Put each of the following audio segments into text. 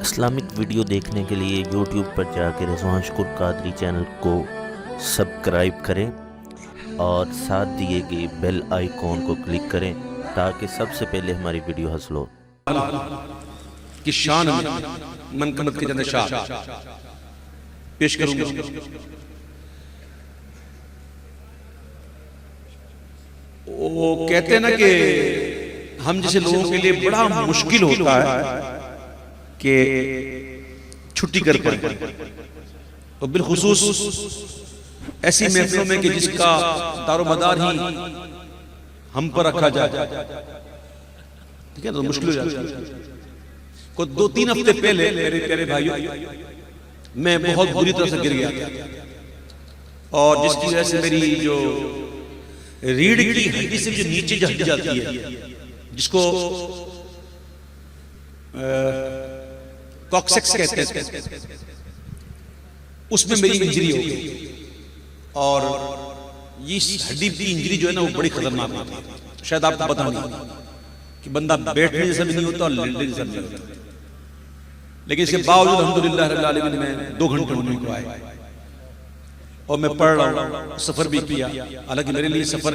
Islamic video देखने के लिए यूट्यूब पर जाकर रिजवान शुक्र कादरी चैनल को सब्सक्राइब करें और साथ दिए गए बेल आइकॉन को क्लिक करें ताकि सबसे पहले हमारी वीडियो हासिल हो। की शान मनकबत के जंद शाह पेश करूंगा। वो कहते हैं ना कि हम जैसे लोगों के लिए बड़ा मुश्किल होता है कि छुट्टी कर पाए, तो बिलखुसूस ऐसी महफिलों में कि जिसका दारोमदार ही हम पर रखा जाए, ठीक है, तो मुश्किल हो जाता है। को 2-3 हफ्ते पहले मेरे प्यारे भाइयों मैं बहुत बुरी तरह से गिर गया था और जिसकी वजह से मेरी जो रीढ़ की हड्डी से जो नीचे हट जाती है, जिसको कॉक्सेक्स कहते हैं, उसमें मेरी इंजरी हो गई। और ये हड्डी की इंजरी जो है ना वो बड़ी खतरनाक होती है। शायद आपको पता नहीं कि बंदा बैठने जैसा भी नहीं होता और लेटने जैसा भी नहीं होता, लेकिन इसके बावजूद अल्हम्दुलिल्लाह रब्बिल आलमीन में 2 घंटे होने को आए और मैं पढ़ रहा हूँ, सफर भी किया। हालांकि मेरे लिए सफर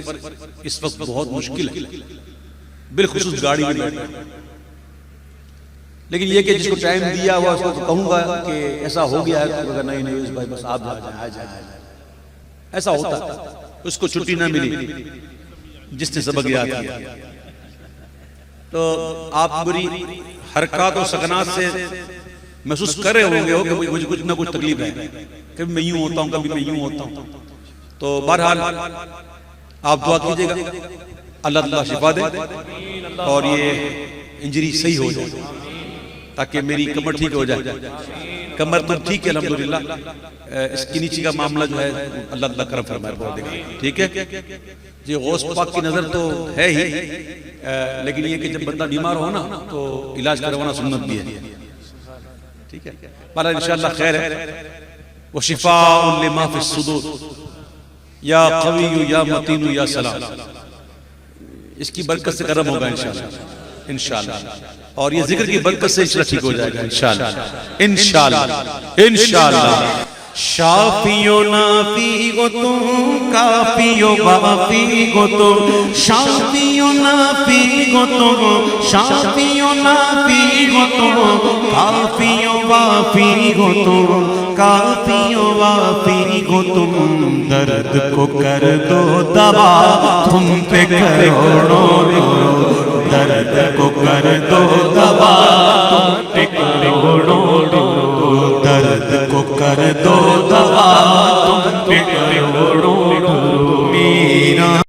इस वक्त बहुत मुश्किल है, बिलखुसूस गाड़ी में बैठना, लेकिन ये कि जिसको टाइम दिया हुआ उसको तो कहूंगा कि ऐसा हो गया है, तो नहीं नहीं भाई बस आप आ जाए, ऐसा होता उसको छुट्टी ना मिली जिसने सबक याद किया। तो आप बुरी हरकत और सकनात से महसूस कर रहे होंगे हो कि मुझे कुछ ना कुछ तकलीफ है, कभी मैं यूं होता हूं, कभी मैं यूं होता हूं। तो बहरहाल आप दुआ कीजिएगा अल्लाह ताला शिफा दे और ये इंजरी सही हो जाए ताकि मेरी कमर ठीक हो जाए। कमर तो ठीक है अल्हम्दुलिल्लाह, इसके नीचे का मामला जो है अल्लाह ताला करम फरमाए, ठीक है जी। गौस पाक की नजर तो है ही, लेकिन ये कि जब बंदा बीमार हो ना तो इलाज करवाना सुन्नत भी है, ठीक है। पर इंशाअल्लाह खैर है। वो शिफाउन लिमा फिस सुदूर या कविय्यु या मतीनु या सलाम, इसकी बरकत से करम होगा इंशाअल्लाह, इंशाअल्लाह। और ये जिक्र की बरकत से इंशाअल्लाह ठीक हो जाएगा इंशाअल्लाह, इंशाअल्लाह, इंशाअल्लाह। शाफियो नाफी गो तुम, काफियो वाफी गो तुम, शाफियो नाफी गो तुम, शाफियो नाफी गो तुम, काफियो वाफी गो तुम, काफियो वाफी गो तुम। दर्द को कर दो दवा तुम पे करोड़ों, दर्द को कर दो दवा तुम पे करोड़ों, दर्द को कर दो दवा तुम पे करोड़ों।